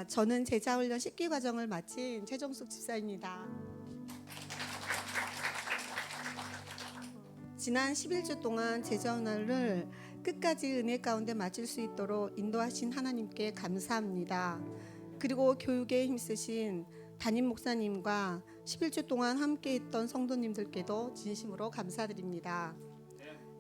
저는 제자훈련 10기 과정을 마친 최정숙 집사입니다. 지난 11주 동안 제자훈련을 끝까지 은혜 가운데 마칠 수 있도록 인도하신 하나님께 감사합니다. 그리고 교육에 힘쓰신 담임 목사님과 11주 동안 함께했던 성도님들께도 진심으로 감사드립니다.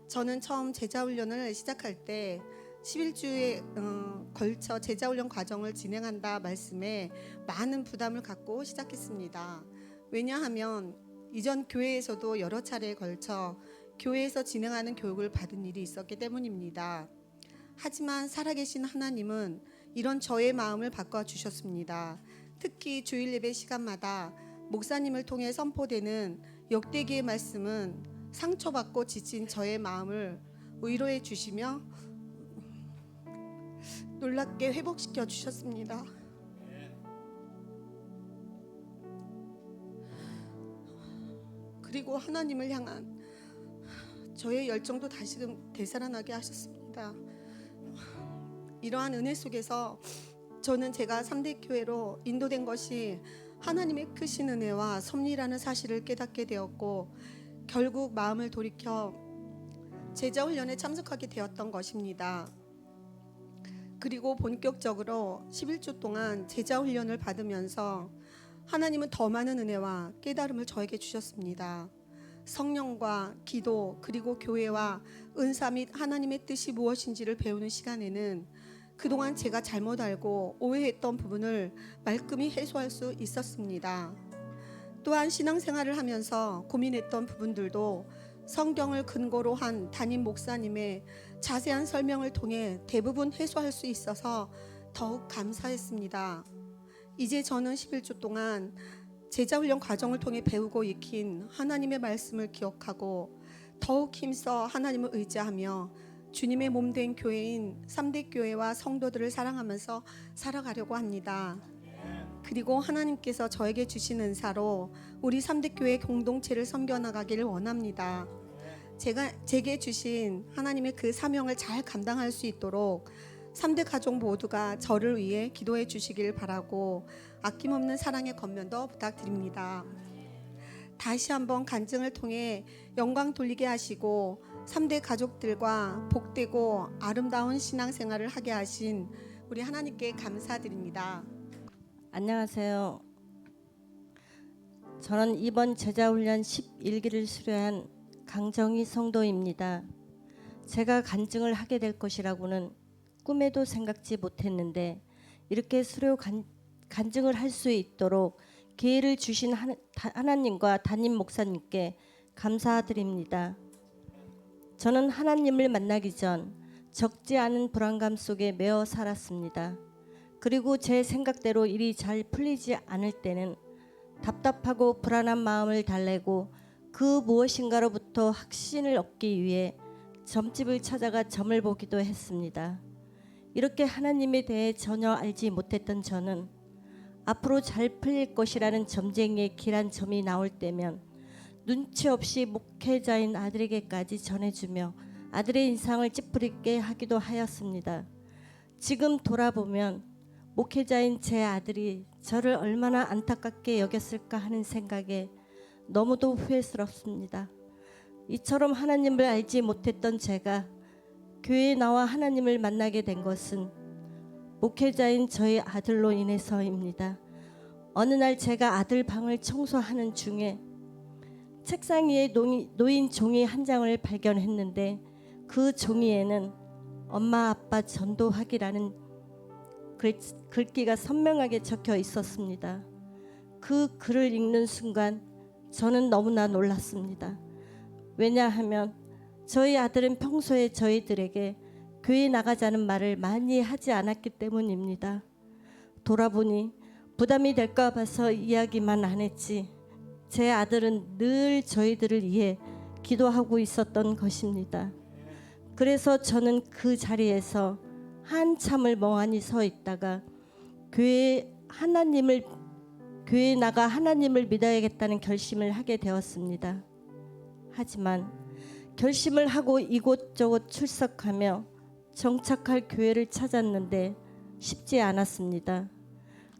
저는 처음 제자훈련을 시작할 때 11주에 걸쳐 제자훈련 과정을 진행한다 말씀에 많은 부담을 갖고 시작했습니다. 왜냐하면 이전 교회에서도 여러 차례에 걸쳐 교회에서 진행하는 교육을 받은 일이 있었기 때문입니다. 하지만 살아계신 하나님은 이런 저의 마음을 바꿔주셨습니다. 특히 주일 예배 시간마다 목사님을 통해 선포되는 역대기의 말씀은 상처받고 지친 저의 마음을 위로해 주시며 놀랍게 회복시켜 주셨습니다. 그리고 하나님을 향한 저의 열정도 다시금 되살아나게 하셨습니다. 이러한 은혜 속에서 저는 제가 3대 교회로 인도된 것이 하나님의 크신 은혜와 섭리라는 사실을 깨닫게 되었고, 결국 마음을 돌이켜 제자훈련에 참석하게 되었던 것입니다. 그리고 본격적으로 11주 동안 제자훈련을 받으면서 하나님은 더 많은 은혜와 깨달음을 저에게 주셨습니다. 성령과 기도 그리고 교회와 은사 및 하나님의 뜻이 무엇인지를 배우는 시간에는 그동안 제가 잘못 알고 오해했던 부분을 말끔히 해소할 수 있었습니다. 또한 신앙생활을 하면서 고민했던 부분들도 성경을 근거로 한 담임 목사님의 자세한 설명을 통해 대부분 해소할 수 있어서 더욱 감사했습니다. 이제 저는 11주 동안 제자훈련 과정을 통해 배우고 익힌 하나님의 말씀을 기억하고 더욱 힘써 하나님을 의지하며 주님의 몸된 교회인 3대 교회와 성도들을 사랑하면서 살아가려고 합니다. 그리고 하나님께서 저에게 주신 은사로 우리 3대 교회 공동체를 섬겨나가기를 원합니다. 제게 주신 하나님의 그 사명을 잘 감당할 수 있도록 3대 가족 모두가 저를 위해 기도해 주시길 바라고 아낌없는 사랑의 겉면도 부탁드립니다. 다시 한번 간증을 통해 영광 돌리게 하시고 3대 가족들과 복되고 아름다운 신앙생활을 하게 하신 우리 하나님께 감사드립니다. 안녕하세요. 저는 이번 제자훈련 11기를 수료한 강정희 성도입니다. 제가 간증을 하게 될 것이라고는 꿈에도 생각지 못했는데 이렇게 수료 간증을 할 수 있도록 기회를 주신 하나님과 담임 목사님께 감사드립니다. 저는 하나님을 만나기 전 적지 않은 불안감 속에 매어 살았습니다. 그리고 제 생각대로 일이 잘 풀리지 않을 때는 답답하고 불안한 마음을 달래고 그 무엇인가로부터 확신을 얻기 위해 점집을 찾아가 점을 보기도 했습니다. 이렇게 하나님에 대해 전혀 알지 못했던 저는 앞으로 잘 풀릴 것이라는 점쟁이의 길한 점이 나올 때면 눈치 없이 목회자인 아들에게까지 전해주며 아들의 인상을 찌푸리게 하기도 하였습니다. 지금 돌아보면 목회자인 제 아들이 저를 얼마나 안타깝게 여겼을까 하는 생각에 너무도 후회스럽습니다. 이처럼 하나님을 알지 못했던 제가 교회에 나와 하나님을 만나게 된 것은 목회자인 저희 아들로 인해서입니다. 어느 날 제가 아들 방을 청소하는 중에 책상 위에 놓인 종이 한 장을 발견했는데 그 종이에는 엄마 아빠 전도하기라는 글귀가 선명하게 적혀 있었습니다. 그 글을 읽는 순간 저는 너무나 놀랐습니다. 왜냐하면 저희 아들은 평소에 저희들에게 교회 나가자는 말을 많이 하지 않았기 때문입니다. 돌아보니 부담이 될까 봐서 이야기만 안 했지 제 아들은 늘 저희들을 위해 기도하고 있었던 것입니다. 그래서 저는 그 자리에서 한참을 멍하니 서 있다가 교회에 나가 하나님을 믿어야겠다는 결심을 하게 되었습니다. 하지만 결심을 하고 이곳저곳 출석하며 정착할 교회를 찾았는데 쉽지 않았습니다.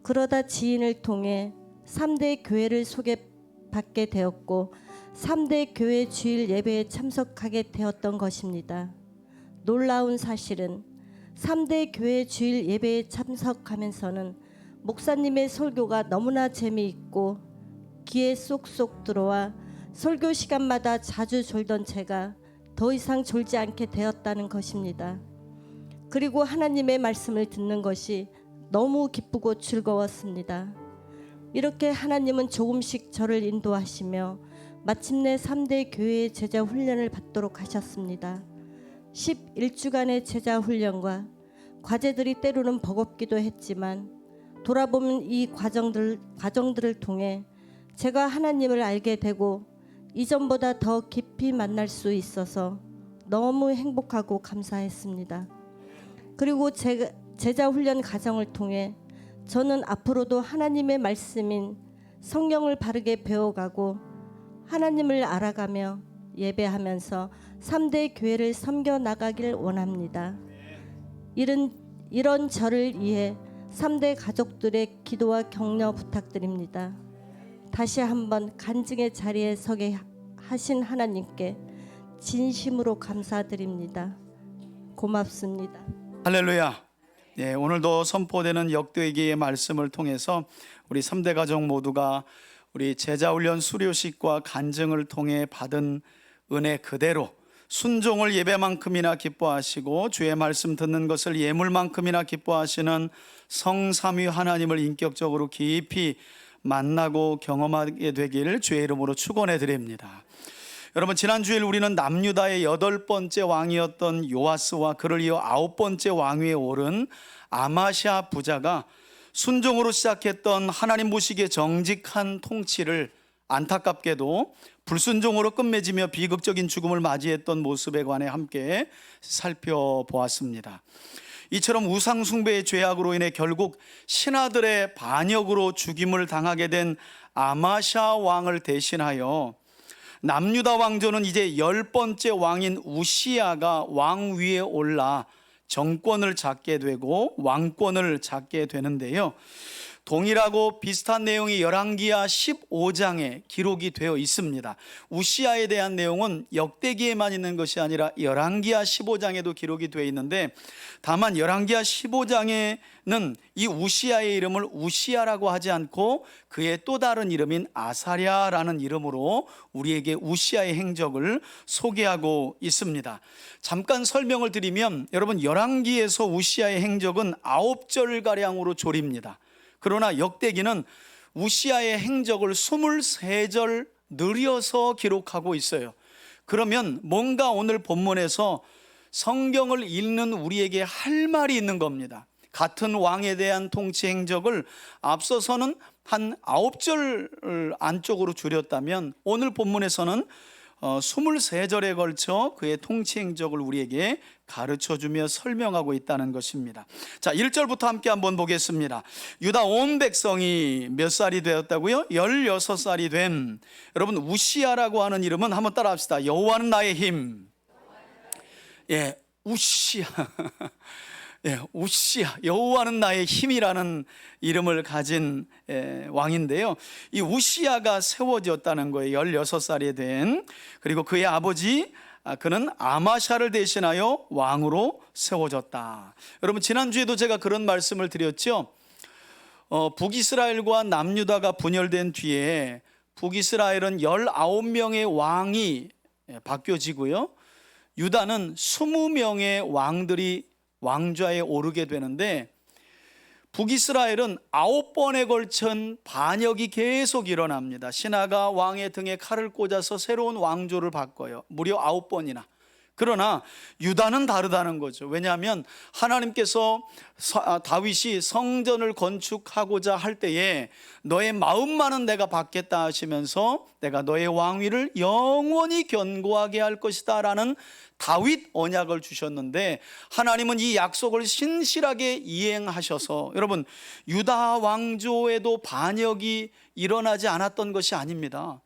그러다 지인을 통해 3대 교회를 소개받게 되었고 3대 교회 주일 예배에 참석하게 되었던 것입니다. 놀라운 사실은 3대 교회 주일 예배에 참석하면서는 목사님의 설교가 너무나 재미있고 귀에 쏙쏙 들어와 설교 시간마다 자주 졸던 제가 더 이상 졸지 않게 되었다는 것입니다. 그리고 하나님의 말씀을 듣는 것이 너무 기쁘고 즐거웠습니다. 이렇게 하나님은 조금씩 저를 인도하시며 마침내 3대 교회의 제자 훈련을 받도록 하셨습니다. 11주간의 제자 훈련과 과제들이 때로는 버겁기도 했지만 돌아보면 이 과정들을 통해 제가 하나님을 알게 되고 이전보다 더 깊이 만날 수 있어서 너무 행복하고 감사했습니다. 그리고 제자 훈련 과정을 통해 저는 앞으로도 하나님의 말씀인 성경을 바르게 배워가고 하나님을 알아가며 예배하면서 3대 교회를 섬겨 나가길 원합니다. 이런 저를 위해 3대 가족들의 기도와 격려 부탁드립니다. 다시 한번 간증의 자리에 서게 하신 하나님께 진심으로 감사드립니다. 고맙습니다. 할렐루야. 예, 오늘도 선포되는 역대기의 말씀을 통해서 우리 3대 가족 모두가 우리 제자훈련 수료식과 간증을 통해 받은 은혜 그대로 순종을 예배만큼이나 기뻐하시고 주의 말씀 듣는 것을 예물만큼이나 기뻐하시는 성삼위 하나님을 인격적으로 깊이 만나고 경험하게 되기를 주의 이름으로 축원해 드립니다. 여러분, 지난 주일 우리는 남유다의 8번째 왕이었던 요아스와 그를 이어 9번째 왕위에 오른 아마시아 부자가 순종으로 시작했던 하나님 보시기에 정직한 통치를 안타깝게도 불순종으로 끝맺으며 비극적인 죽음을 맞이했던 모습에 관해 함께 살펴보았습니다. 이처럼 우상 숭배의 죄악으로 인해 결국 신하들의 반역으로 죽임을 당하게 된 아마시아 왕을 대신하여 남유다 왕조는 이제 10번째 왕인 우시야가 왕위에 올라 정권을 잡게 되고 왕권을 잡게 되는데요. 동일하고 비슷한 내용이 열왕기하 15장에 기록이 되어 있습니다. 우시야에 대한 내용은 역대기에만 있는 것이 아니라 열왕기하 15장에도 기록이 되어 있는데, 다만 열왕기하 15장에는 이 우시야의 이름을 우시야라고 하지 않고 그의 또 다른 이름인 아사랴라는 이름으로 우리에게 우시야의 행적을 소개하고 있습니다. 잠깐 설명을 드리면, 여러분, 열왕기에서 우시야의 행적은 9절가량으로 조립니다. 그러나 역대기는 우시야의 행적을 23절 느려서 기록하고 있어요. 그러면 뭔가 오늘 본문에서 성경을 읽는 우리에게 할 말이 있는 겁니다. 같은 왕에 대한 통치 행적을 앞서서는 한 9절 안쪽으로 줄였다면 오늘 본문에서는 23절에 걸쳐 그의 통치 행적을 우리에게 가르쳐주며 설명하고 있다는 것입니다. 자, 1절부터 함께 한번 보겠습니다. 유다 온 백성이 몇 살이 되었다고요? 16살이 된, 여러분, 우시야라고 하는 이름은 한번 따라 합시다. 여호와는 나의 힘. 예, 우시야. 예, 우시야, 여호와는 나의 힘이라는 이름을 가진 왕인데요. 이 우시야가 세워졌다는 거예요. 16살이 된. 그리고 그의 아버지, 그는 아마샤를 대신하여 왕으로 세워졌다. 여러분, 지난주에도 제가 그런 말씀을 드렸죠. 북이스라엘과 남유다가 분열된 뒤에 북이스라엘은 19명의 왕이 바뀌어지고요, 유다는 20명의 왕들이 왕좌에 오르게 되는데, 북이스라엘은 9번에 걸친 반역이 계속 일어납니다. 신하가 왕의 등에 칼을 꽂아서 새로운 왕조를 바꿔요. 무려 9번이나. 그러나 유다는 다르다는 거죠. 왜냐하면 하나님께서 다윗이 성전을 건축하고자 할 때에 너의 마음만은 내가 받겠다 하시면서 내가 너의 왕위를 영원히 견고하게 할 것이다 라는 다윗 언약을 주셨는데, 하나님은 이 약속을 신실하게 이행하셔서, 여러분, 유다 왕조에도 반역이 일어나지 않았던 것이 아닙니다.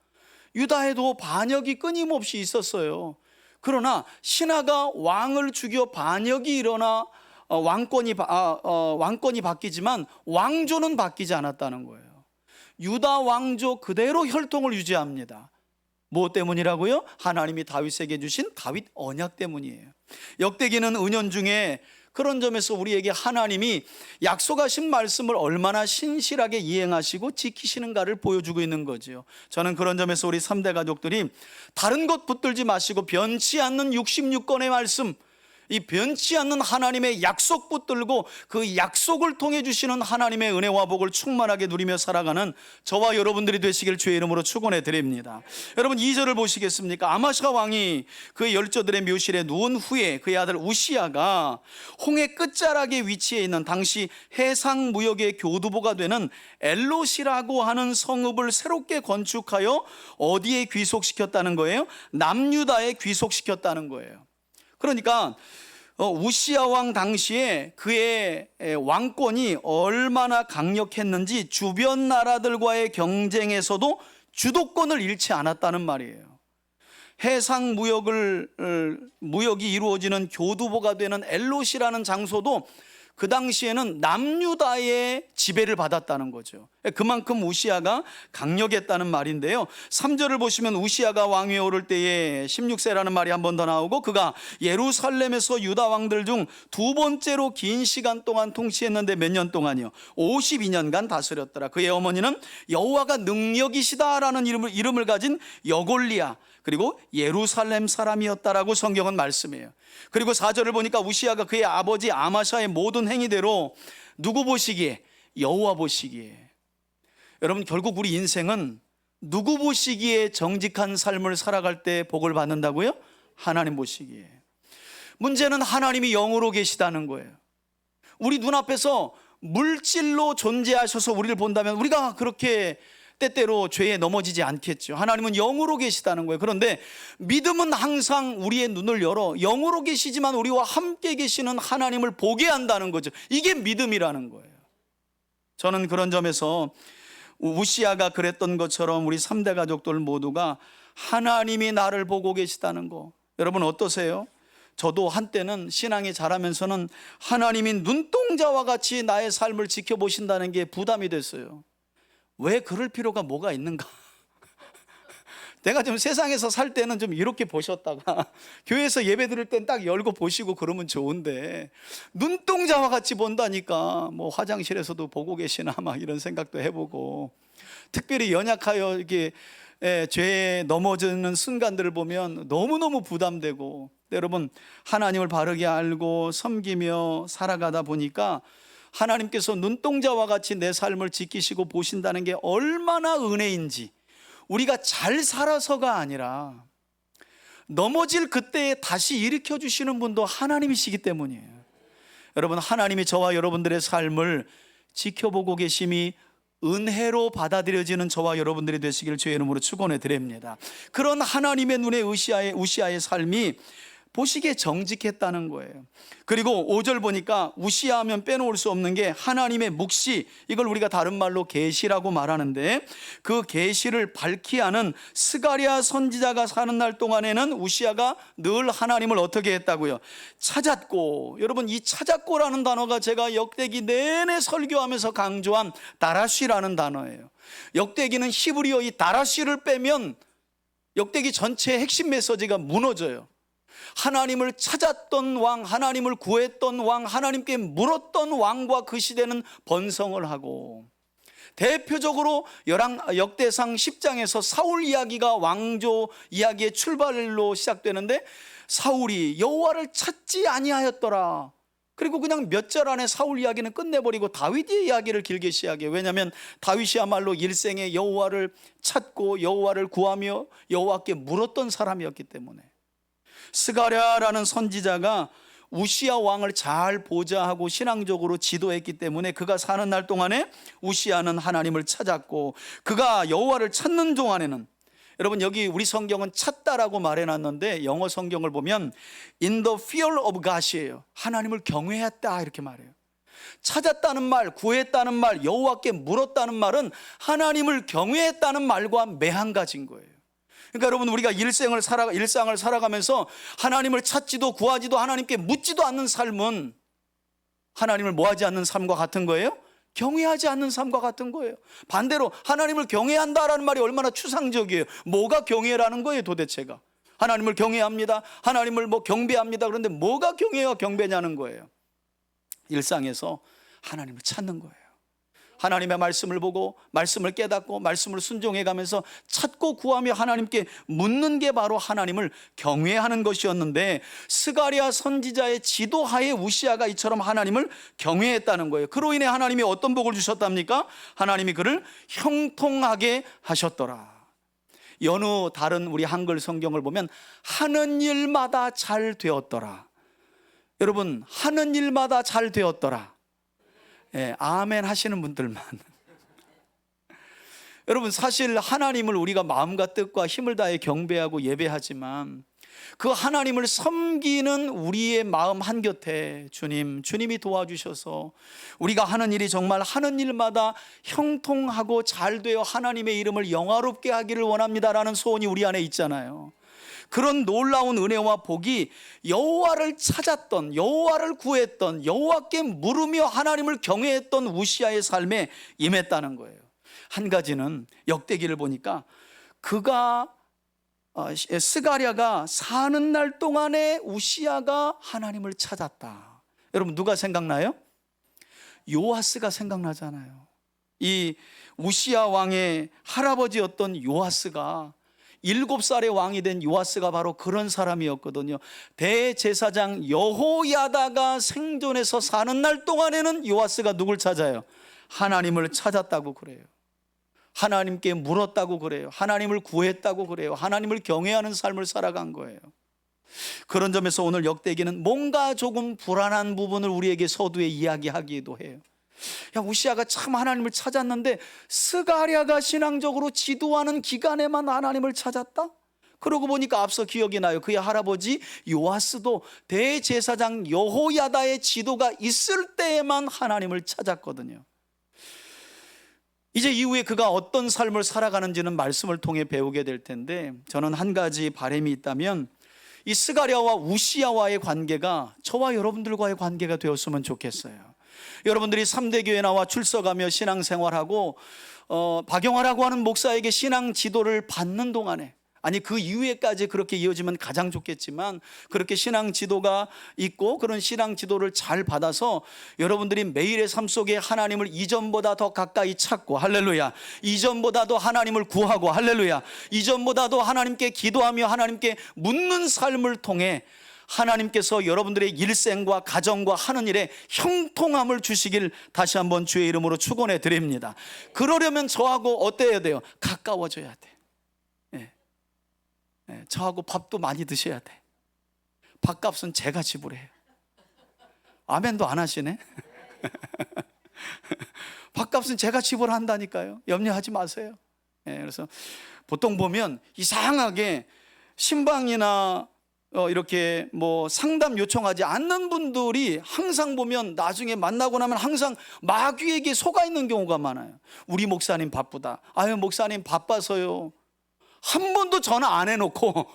유다에도 반역이 끊임없이 있었어요. 그러나 신하가 왕을 죽여 반역이 일어나 왕권이 바뀌지만 왕조는 바뀌지 않았다는 거예요. 유다 왕조 그대로 혈통을 유지합니다. 뭐 때문이라고요? 하나님이 다윗에게 주신 다윗 언약 때문이에요. 역대기는 은연중에 그런 점에서 우리에게 하나님이 약속하신 말씀을 얼마나 신실하게 이행하시고 지키시는가를 보여주고 있는 거죠. 저는 그런 점에서 우리 3대 가족들이 다른 것 붙들지 마시고 변치 않는 66권의 말씀, 이 변치 않는 하나님의 약속 붙들고 그 약속을 통해 주시는 하나님의 은혜와 복을 충만하게 누리며 살아가는 저와 여러분들이 되시길 주의 이름으로 축원해 드립니다. 여러분 2절을 보시겠습니까? 아마샤 왕이 그의 열조들의 묘실에 누운 후에 그의 아들 우시야가 홍해 끝자락에 위치해 있는 당시 해상 무역의 교두보가 되는 엘롯이라고 하는 성읍을 새롭게 건축하여 어디에 귀속시켰다는 거예요? 남유다에 귀속시켰다는 거예요. 그러니까 우시야 왕 당시에 그의 왕권이 얼마나 강력했는지 주변 나라들과의 경쟁에서도 주도권을 잃지 않았다는 말이에요. 해상 무역이 이루어지는 교두보가 되는 엘롯이라는 장소도 그 당시에는 남유다의 지배를 받았다는 거죠. 그만큼 우시야가 강력했다는 말인데요. 3절을 보시면 우시야가 왕위에 오를 때에 16세라는 말이 한 번 더 나오고 그가 예루살렘에서 유다 왕들 중 두 번째로 긴 시간 동안 통치했는데 몇 년 동안이요? 52년간 다스렸더라. 그의 어머니는 여호와가 능력이시다라는 이름을 가진 여골리야, 그리고 예루살렘 사람이었다라고 성경은 말씀해요. 그리고 4절을 보니까 우시야가 그의 아버지 아마샤의 모든 행위대로 누구 보시기에? 여호와 보시기에. 여러분 결국 우리 인생은 누구 보시기에 정직한 삶을 살아갈 때 복을 받는다고요? 하나님 보시기에. 문제는 하나님이 영으로 계시다는 거예요. 우리 눈앞에서 물질로 존재하셔서 우리를 본다면 우리가 그렇게 때때로 죄에 넘어지지 않겠죠. 하나님은 영으로 계시다는 거예요. 그런데 믿음은 항상 우리의 눈을 열어 영으로 계시지만 우리와 함께 계시는 하나님을 보게 한다는 거죠. 이게 믿음이라는 거예요. 저는 그런 점에서 우시야가 그랬던 것처럼 우리 3대 가족들 모두가 하나님이 나를 보고 계시다는 거, 여러분 어떠세요? 저도 한때는 신앙이 자라면서는 하나님이 눈동자와 같이 나의 삶을 지켜보신다는 게 부담이 됐어요. 왜 그럴 필요가 뭐가 있는가? 내가 좀 세상에서 살 때는 좀 이렇게 보셨다가 교회에서 예배 드릴 땐 딱 열고 보시고 그러면 좋은데 눈동자와 같이 본다니까 뭐 화장실에서도 보고 계시나 막 이런 생각도 해보고, 특별히 연약하여 이렇게 죄에 넘어지는 순간들을 보면 너무너무 부담되고, 여러분 하나님을 바르게 알고 섬기며 살아가다 보니까 하나님께서 눈동자와 같이 내 삶을 지키시고 보신다는 게 얼마나 은혜인지, 우리가 잘 살아서가 아니라 넘어질 그때에 다시 일으켜 주시는 분도 하나님이시기 때문이에요. 여러분 하나님이 저와 여러분들의 삶을 지켜보고 계심이 은혜로 받아들여지는 저와 여러분들이 되시기를 주의 이름으로 축원해 드립니다. 그런 하나님의 눈에 우시야의 삶이 보시기에 정직했다는 거예요. 그리고 5절 보니까 우시야 하면 빼놓을 수 없는 게 하나님의 묵시, 이걸 우리가 다른 말로 계시라고 말하는데 그 계시를 밝히 하는 스가랴 선지자가 사는 날 동안에는 우시야가 늘 하나님을 어떻게 했다고요? 찾았고. 여러분 이 찾았고라는 단어가 제가 역대기 내내 설교하면서 강조한 다라시라는 단어예요. 역대기는 히브리어 이 다라시를 빼면 역대기 전체의 핵심 메시지가 무너져요. 하나님을 찾았던 왕, 하나님을 구했던 왕, 하나님께 물었던 왕과 그 시대는 번성을 하고, 대표적으로 역대상 10장에서 사울 이야기가 왕조 이야기의 출발로 시작되는데 사울이 여호와를 찾지 아니하였더라. 그리고 그냥 몇 절 안에 사울 이야기는 끝내버리고 다윗의 이야기를 길게 시작해요. 왜냐하면 다윗이야말로 일생에 여호와를 찾고 여호와를 구하며 여호와께 물었던 사람이었기 때문에. 스가랴라는 선지자가 우시야 왕을 잘 보좌하고 신앙적으로 지도했기 때문에 그가 사는 날 동안에 우시야는 하나님을 찾았고, 그가 여호와를 찾는 동안에는, 여러분 여기 우리 성경은 찾다라고 말해놨는데 영어 성경을 보면 in the fear of God이에요. 하나님을 경외했다 이렇게 말해요. 찾았다는 말, 구했다는 말, 여호와께 물었다는 말은 하나님을 경외했다는 말과 매한가지인 거예요. 그러니까 여러분 우리가 일상을 살아가면서 하나님을 찾지도 구하지도 하나님께 묻지도 않는 삶은 하나님을 뭐하지 않는 삶과 같은 거예요? 경외하지 않는 삶과 같은 거예요. 반대로 하나님을 경외한다라는 말이 얼마나 추상적이에요. 뭐가 경외라는 거예요 도대체가. 하나님을 경외합니다, 하나님을 뭐 경배합니다. 그런데 뭐가 경외와 경배냐는 거예요. 일상에서 하나님을 찾는 거예요. 하나님의 말씀을 보고 말씀을 깨닫고 말씀을 순종해 가면서 찾고 구하며 하나님께 묻는 게 바로 하나님을 경외하는 것이었는데, 스가랴 선지자의 지도하에 우시아가 이처럼 하나님을 경외했다는 거예요. 그로 인해 하나님이 어떤 복을 주셨답니까? 하나님이 그를 형통하게 하셨더라. 여느 다른 우리 한글 성경을 보면 하는 일마다 잘 되었더라. 여러분, 하는 일마다 잘 되었더라. 예, 아멘 하시는 분들만. 여러분, 사실 하나님을 우리가 마음과 뜻과 힘을 다해 경배하고 예배하지만 그 하나님을 섬기는 우리의 마음 한곁에 주님이 도와주셔서 우리가 하는 일이 정말 하는 일마다 형통하고 잘 되어 하나님의 이름을 영화롭게 하기를 원합니다라는 소원이 우리 안에 있잖아요. 그런 놀라운 은혜와 복이 여호와를 찾았던, 여호와를 구했던, 여호와께 물으며 하나님을 경외했던 우시아의 삶에 임했다는 거예요. 한 가지는 역대기를 보니까 스가랴가 사는 날 동안에 우시아가 하나님을 찾았다. 여러분, 누가 생각나요? 요아스가 생각나잖아요. 이 우시아 왕의 할아버지였던 요아스가 7살의 왕이 된 요아스가 바로 그런 사람이었거든요. 대제사장 여호야다가 생존해서 사는 날 동안에는 요아스가 누굴 찾아요? 하나님을 찾았다고 그래요. 하나님께 물었다고 그래요. 하나님을 구했다고 그래요. 하나님을 경외하는 삶을 살아간 거예요. 그런 점에서 오늘 역대기는 뭔가 조금 불안한 부분을 우리에게 서두에 이야기하기도 해요. 야, 우시아가 참 하나님을 찾았는데 스가랴가 신앙적으로 지도하는 기간에만 하나님을 찾았다? 그러고 보니까 앞서 기억이 나요. 그의 할아버지 요아스도 대제사장 여호야다의 지도가 있을 때에만 하나님을 찾았거든요. 이제 이후에 그가 어떤 삶을 살아가는지는 말씀을 통해 배우게 될 텐데, 저는 한 가지 바람이 있다면 이 스가랴와 우시아와의 관계가 저와 여러분들과의 관계가 되었으면 좋겠어요. 여러분들이 3대 교회 나와 출석하며 신앙생활하고 박영화라고 하는 목사에게 신앙 지도를 받는 동안에, 아니 그 이후에까지 그렇게 이어지면 가장 좋겠지만, 그렇게 신앙 지도가 있고 그런 신앙 지도를 잘 받아서 여러분들이 매일의 삶 속에 하나님을 이전보다 더 가까이 찾고, 할렐루야, 이전보다도 하나님을 구하고, 할렐루야, 이전보다도 하나님께 기도하며 하나님께 묻는 삶을 통해 하나님께서 여러분들의 일생과 가정과 하는 일에 형통함을 주시길 다시 한번 주의 이름으로 축원해 드립니다. 그러려면 저하고 어때야 돼요? 가까워져야 돼. 저하고 밥도 많이 드셔야 돼. 밥값은 제가 지불해요. 아멘도 안 하시네. 밥값은 제가 지불한다니까요. 염려하지 마세요. 그래서 보통 보면 이상하게 신방이나 이렇게 뭐 상담 요청하지 않는 분들이 항상 보면 나중에 만나고 나면 항상 마귀에게 속아 있는 경우가 많아요. 우리 목사님 바쁘다. 아유, 목사님 바빠서요. 한 번도 전화 안 해놓고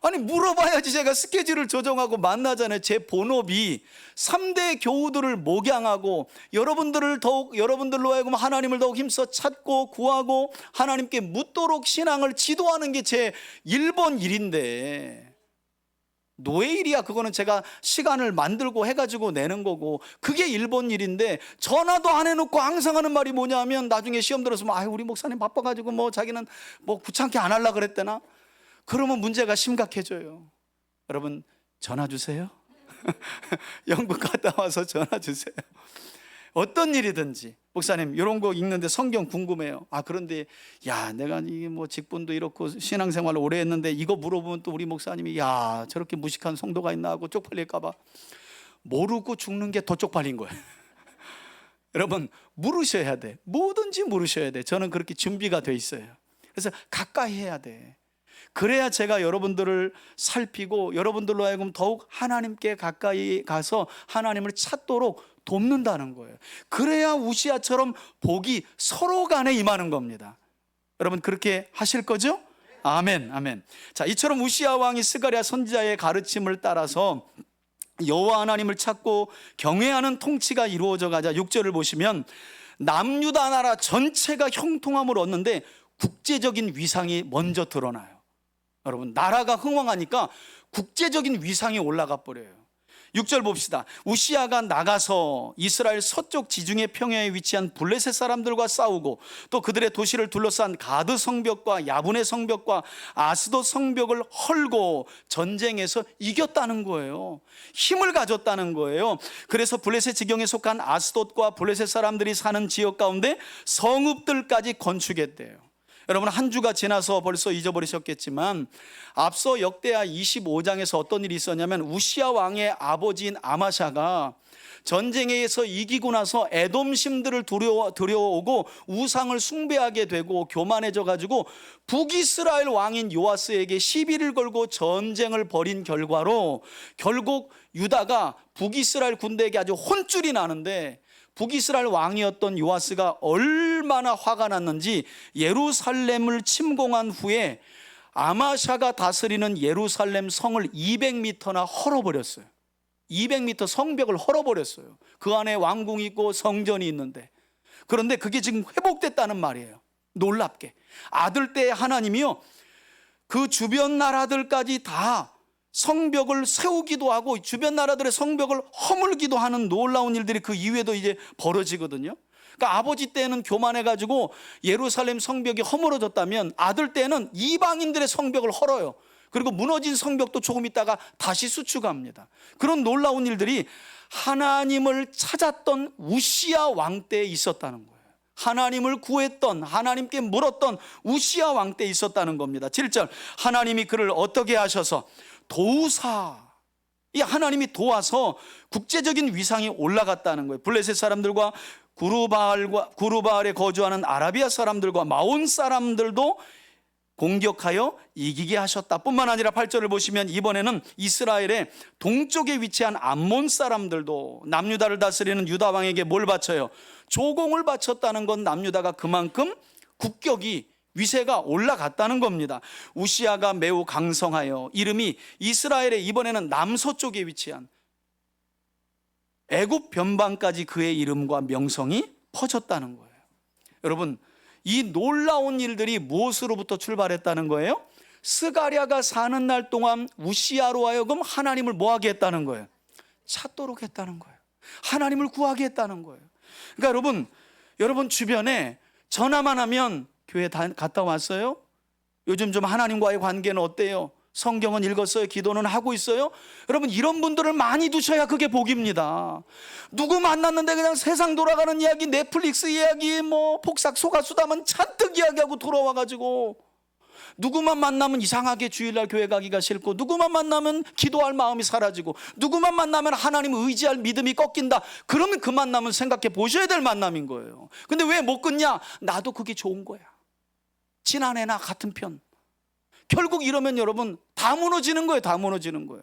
아니 물어봐야지 제가 스케줄을 조정하고 만나잖아요. 제 본업이 3대 교우들을 목양하고 여러분들을 더욱, 여러분들로 하여금 하나님을 더욱 힘써 찾고 구하고 하나님께 묻도록 신앙을 지도하는 게 제 1번 일인데, 노예 일이야. 그거는 제가 시간을 만들고 해가지고 내는 거고, 그게 1번 일인데 전화도 안 해놓고 항상 하는 말이 뭐냐 하면, 나중에 시험 들어서 아유, 우리 목사님 바빠가지고 뭐 자기는 뭐 귀찮게 안 하려고 그랬대나? 그러면 문제가 심각해져요. 여러분, 전화 주세요. 영국 갔다 와서 전화 주세요. 어떤 일이든지, 목사님 이런 거 읽는데 성경 궁금해요. 아, 그런데 야, 내가 이게 뭐 직분도 이렇고 신앙생활을 오래 했는데 이거 물어보면 또 우리 목사님이 야, 저렇게 무식한 성도가 있나 하고 쪽팔릴까 봐. 모르고 죽는 게 더 쪽팔린 거예요. 여러분, 물으셔야 돼. 뭐든지 물으셔야 돼. 저는 그렇게 준비가 돼 있어요. 그래서 가까이 해야 돼. 그래야 제가 여러분들을 살피고 여러분들로 하여금 더욱 하나님께 가까이 가서 하나님을 찾도록 돕는다는 거예요. 그래야 우시아처럼 복이 서로 간에 임하는 겁니다. 여러분, 그렇게 하실 거죠? 아멘, 아멘. 자, 이처럼 우시아 왕이 스가랴 선지자의 가르침을 따라서 여호와 하나님을 찾고 경외하는 통치가 이루어져 가자 6절을 보시면 남유다 나라 전체가 형통함을 얻는데 국제적인 위상이 먼저 드러나요. 여러분, 나라가 흥왕하니까 국제적인 위상이 올라가 버려요. 6절 봅시다. 우시아가 나가서 이스라엘 서쪽 지중해 평야에 위치한 블레셋 사람들과 싸우고 또 그들의 도시를 둘러싼 가드 성벽과 야분의 성벽과 아스돗 성벽을 헐고 전쟁에서 이겼다는 거예요. 힘을 가졌다는 거예요. 그래서 블레셋 지경에 속한 아스돗과 블레셋 사람들이 사는 지역 가운데 성읍들까지 건축했대요. 여러분, 한 주가 지나서 벌써 잊어버리셨겠지만 앞서 역대하 25장에서 어떤 일이 있었냐면 우시아 왕의 아버지인 아마샤가 전쟁에서 이기고 나서 에돔심들을 들여오고 우상을 숭배하게 되고 교만해져 가지고 북이스라엘 왕인 요아스에게 시비를 걸고 전쟁을 벌인 결과로 결국 유다가 북이스라엘 군대에게 아주 혼쭐이 나는데 북이스라엘 왕이었던 요아스가 얼마나 화가 났는지 예루살렘을 침공한 후에 아마샤가 다스리는 예루살렘 성을 200m나 헐어버렸어요. 200m 성벽을 헐어버렸어요. 그 안에 왕궁이 있고 성전이 있는데, 그런데 그게 지금 회복됐다는 말이에요. 놀랍게 아들 때 하나님이요 그 주변 나라들까지 다 성벽을 세우기도 하고 주변 나라들의 성벽을 허물기도 하는 놀라운 일들이 그 이후에도 이제 벌어지거든요. 그러니까 아버지 때는 교만해가지고 예루살렘 성벽이 허물어졌다면 아들 때는 이방인들의 성벽을 헐어요. 그리고 무너진 성벽도 조금 있다가 다시 수축합니다. 그런 놀라운 일들이 하나님을 찾았던 우시아 왕 때에 있었다는 거예요. 하나님을 구했던, 하나님께 물었던 우시아 왕 때에 있었다는 겁니다. 7절, 하나님이 그를 어떻게 하셔서 도우사, 이 하나님이 도와서 국제적인 위상이 올라갔다는 거예요. 블레셋 사람들과 구르바알에 거주하는 아라비아 사람들과 마온 사람들도 공격하여 이기게 하셨다 뿐만 아니라 8절을 보시면 이번에는 이스라엘의 동쪽에 위치한 암몬 사람들도 남유다를 다스리는 유다 왕에게 뭘 바쳐요? 조공을 바쳤다는 건 남유다가 그만큼 국격이 위세가 올라갔다는 겁니다. 우시아가 매우 강성하여 이름이 이스라엘의 이번에는 남서쪽에 위치한 애굽 변방까지 그의 이름과 명성이 퍼졌다는 거예요. 여러분, 이 놀라운 일들이 무엇으로부터 출발했다는 거예요? 스가랴가 사는 날 동안 우시아로 하여금 하나님을 뭐하게 했다는 거예요? 찾도록 했다는 거예요. 하나님을 구하게 했다는 거예요. 그러니까 여러분 주변에 전화만 하면 교회 갔다 왔어요? 요즘 좀 하나님과의 관계는 어때요? 성경은 읽었어요? 기도는 하고 있어요? 여러분, 이런 분들을 많이 두셔야 그게 복입니다. 누구 만났는데 그냥 세상 돌아가는 이야기, 넷플릭스 이야기, 뭐 폭삭 소가수다만 잔뜩 이야기하고 돌아와가지고 누구만 만나면 이상하게 주일날 교회 가기가 싫고 누구만 만나면 기도할 마음이 사라지고 누구만 만나면 하나님을 의지할 믿음이 꺾인다. 그러면 그 만남은 생각해 보셔야 될 만남인 거예요. 근데 왜 못 끊냐? 나도 그게 좋은 거야. 지난해나 같은 편. 결국 이러면 여러분 다 무너지는 거예요. 다 무너지는 거예요.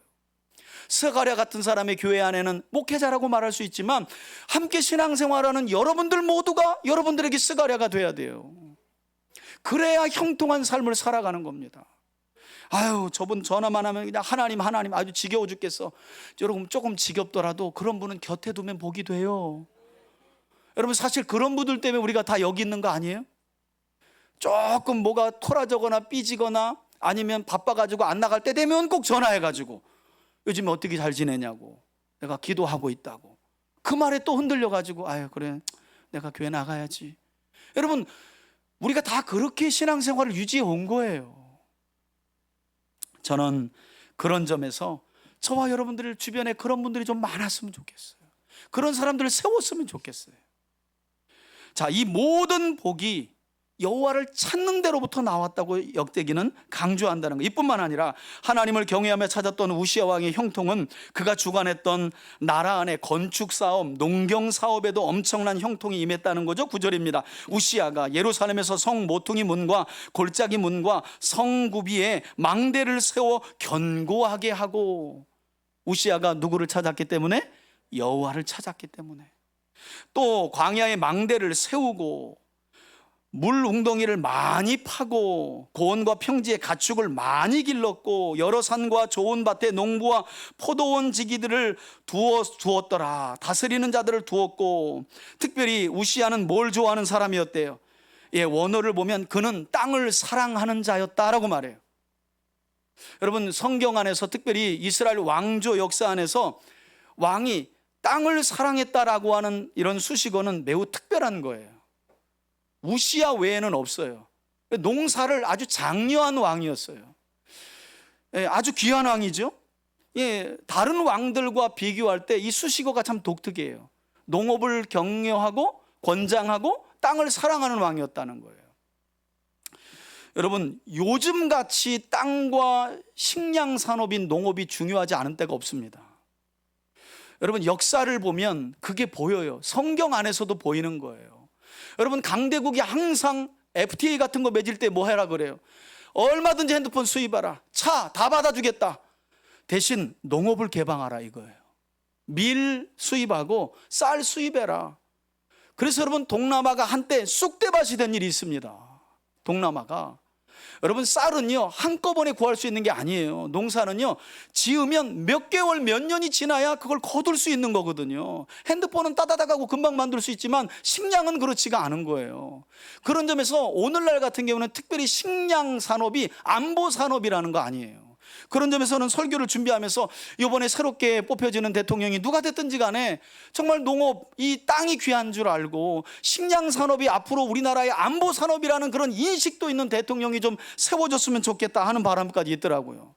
스가랴 같은 사람의 교회 안에는 목회자라고 말할 수 있지만 함께 신앙생활하는 여러분들 모두가 여러분들에게 스가랴가 돼야 돼요. 그래야 형통한 삶을 살아가는 겁니다. 아유, 저분 전화만 하면 그냥 하나님 아주 지겨워 죽겠어. 여러분, 조금 지겹더라도 그런 분은 곁에 두면 복이 돼요. 여러분, 사실 그런 분들 때문에 우리가 다 여기 있는 거 아니에요? 조금 뭐가 토라지거나 삐지거나 아니면 바빠가지고 안 나갈 때 되면 꼭 전화해가지고 요즘에 어떻게 잘 지내냐고, 내가 기도하고 있다고. 그 말에 또 흔들려가지고 아유 그래 내가 교회 나가야지. 여러분, 우리가 다 그렇게 신앙생활을 유지해 온 거예요. 저는 그런 점에서 저와 여러분들 주변에 그런 분들이 좀 많았으면 좋겠어요. 그런 사람들을 세웠으면 좋겠어요. 자, 이 모든 복이 여호와를 찾는 데로부터 나왔다고 역대기는 강조한다는 거. 이뿐만 아니라 하나님을 경외하며 찾았던 우시아 왕의 형통은 그가 주관했던 나라 안의 건축 사업, 농경 사업에도 엄청난 형통이 임했다는 거죠. 9절입니다. 우시아가 예루살렘에서 성 모퉁이 문과 골짜기 문과 성구비에 망대를 세워 견고하게 하고, 우시아가 누구를 찾았기 때문에? 여호와를 찾았기 때문에. 또 광야에 망대를 세우고 물 웅덩이를 많이 파고 고원과 평지에 가축을 많이 길렀고 여러 산과 좋은 밭에 농부와 포도원 지기들을 두었더라. 다스리는 자들을 두었고, 특별히 우시아는 뭘 좋아하는 사람이었대요? 예, 원어를 보면 그는 땅을 사랑하는 자였다라고 말해요. 여러분, 성경 안에서 특별히 이스라엘 왕조 역사 안에서 왕이 땅을 사랑했다라고 하는 이런 수식어는 매우 특별한 거예요. 우시아 외에는 없어요. 농사를 아주 장려한 왕이었어요. 예, 아주 귀한 왕이죠. 예, 다른 왕들과 비교할 때 이 수식어가 참 독특해요. 농업을 격려하고 권장하고 땅을 사랑하는 왕이었다는 거예요. 여러분, 요즘같이 땅과 식량 산업인 농업이 중요하지 않은 때가 없습니다. 여러분, 역사를 보면 그게 보여요. 성경 안에서도 보이는 거예요. 여러분, 강대국이 항상 FTA 같은 거 맺을 때 뭐 해라 그래요? 얼마든지 핸드폰 수입하라, 차 다 받아주겠다. 대신 농업을 개방하라 이거예요. 밀 수입하고 쌀 수입해라. 그래서 여러분, 동남아가 한때 쑥대밭이 된 일이 있습니다. 동남아가. 여러분, 쌀은요 한꺼번에 구할 수 있는 게 아니에요. 농사는요 지으면 몇 개월 몇 년이 지나야 그걸 거둘 수 있는 거거든요. 핸드폰은 따다닥하고 금방 만들 수 있지만 식량은 그렇지가 않은 거예요. 그런 점에서 오늘날 같은 경우는 특별히 식량 산업이 안보 산업이라는 거 아니에요. 그런 점에서는 설교를 준비하면서 이번에 새롭게 뽑혀지는 대통령이 누가 됐든지 간에 정말 농업, 이 땅이 귀한 줄 알고 식량 산업이 앞으로 우리나라의 안보 산업이라는 그런 인식도 있는 대통령이 좀 세워졌으면 좋겠다 하는 바람까지 있더라고요.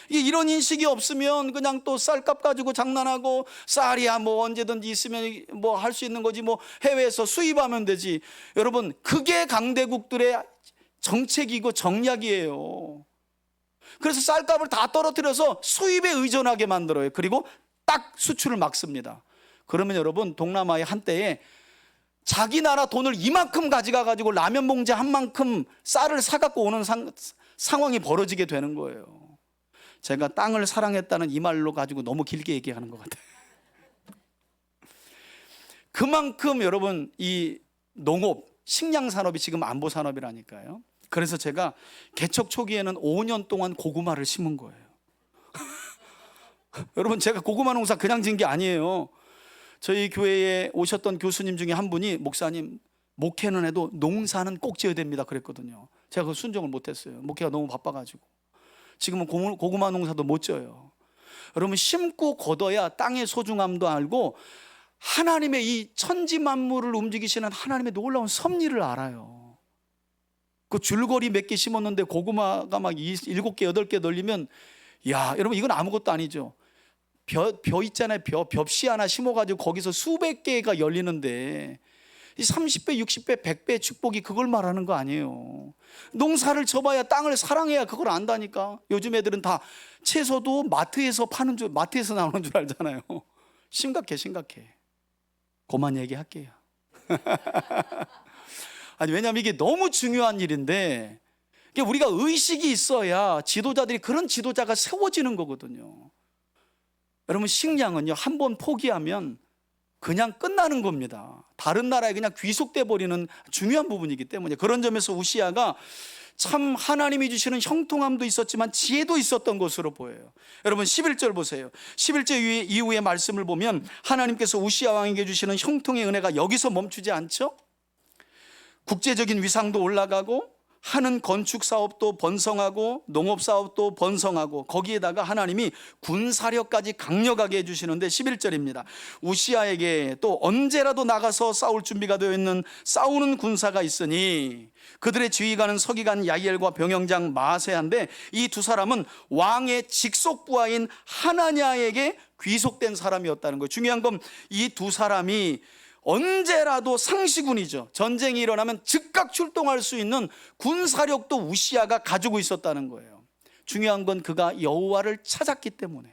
이게 이런 인식이 없으면 그냥 또 쌀값 가지고 장난하고 쌀이야 뭐 언제든지 있으면 뭐 할 수 있는 거지, 뭐 해외에서 수입하면 되지. 여러분, 그게 강대국들의 정책이고 정략이에요. 그래서 쌀값을 다 떨어뜨려서 수입에 의존하게 만들어요. 그리고 딱 수출을 막습니다. 그러면 여러분, 동남아의 한때에 자기 나라 돈을 이만큼 가져가 가지고 라면 봉지 한 만큼 쌀을 사갖고 오는 상황이 벌어지게 되는 거예요. 제가 땅을 사랑했다는 이 말로 가지고 너무 길게 얘기하는 것 같아요. 그만큼 여러분, 이 농업, 식량 산업이 지금 안보 산업이라니까요. 그래서 제가 개척 초기에는 5년 동안 고구마를 심은 거예요. 여러분, 제가 고구마 농사 그냥 지은 게 아니에요. 저희 교회에 오셨던 교수님 중에 한 분이, 목사님, 목회는 해도 농사는 꼭 지어야 됩니다 그랬거든요. 제가 그 순종을 못했어요. 목회가 너무 바빠가지고. 지금은 고구마 농사도 못 지어요. 여러분, 심고 걷어야 땅의 소중함도 알고 하나님의 이 천지 만물을 움직이시는 하나님의 놀라운 섭리를 알아요. 그 줄거리 몇 개 심었는데 고구마가 막 7개, 8개 널리면, 야, 여러분, 이건 아무것도 아니죠. 벼 있잖아요. 벽시 하나 심어가지고 거기서 수백 개가 열리는데 이 30배, 60배, 100배 축복이 그걸 말하는 거 아니에요. 농사를 져봐야, 땅을 사랑해야 그걸 안다니까. 요즘 애들은 다 채소도 마트에서 파는 줄, 마트에서 나오는 줄 알잖아요. 심각해. 그만 얘기할게요. 아니, 왜냐하면 이게 너무 중요한 일인데, 우리가 의식이 있어야 지도자들이, 그런 지도자가 세워지는 거거든요. 여러분, 식량은요 한번 포기하면 그냥 끝나는 겁니다. 다른 나라에 그냥 귀속돼 버리는 중요한 부분이기 때문에. 그런 점에서 우시아가 참 하나님이 주시는 형통함도 있었지만 지혜도 있었던 것으로 보여요. 여러분, 11절 보세요. 11절 이후의 말씀을 보면 하나님께서 우시아 왕에게 주시는 형통의 은혜가 여기서 멈추지 않죠. 국제적인 위상도 올라가고, 하는 건축 사업도 번성하고, 농업 사업도 번성하고, 거기에다가 하나님이 군사력까지 강력하게 해주시는데 11절입니다. 우시아에게 또 언제라도 나가서 싸울 준비가 되어 있는 싸우는 군사가 있으니 그들의 지휘관은 서기관 야이엘과 병영장 마세야인데, 이 두 사람은 왕의 직속 부하인 하나냐에게 귀속된 사람이었다는 거예요. 중요한 건 이 두 사람이 언제라도 상시군이죠. 전쟁이 일어나면 즉각 출동할 수 있는 군사력도 우시아가 가지고 있었다는 거예요. 중요한 건 그가 여호와를 찾았기 때문에.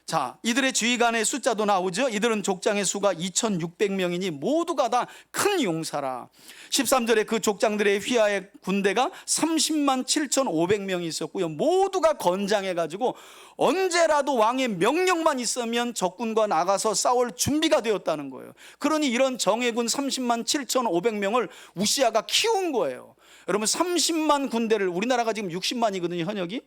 자, 이들의 지휘관의 숫자도 나오죠. 이들은 족장의 수가 2600명이니 모두가 다 큰 용사라. 13절에 그 족장들의 휘하의 군대가 30만 7500명이 있었고요. 모두가 건장해가지고 언제라도 왕의 명령만 있으면 적군과 나가서 싸울 준비가 되었다는 거예요. 그러니 이런 정예군 30만 7500명을 우시아가 키운 거예요. 여러분, 30만 군대를, 우리나라가 지금 60만이거든요 현역이.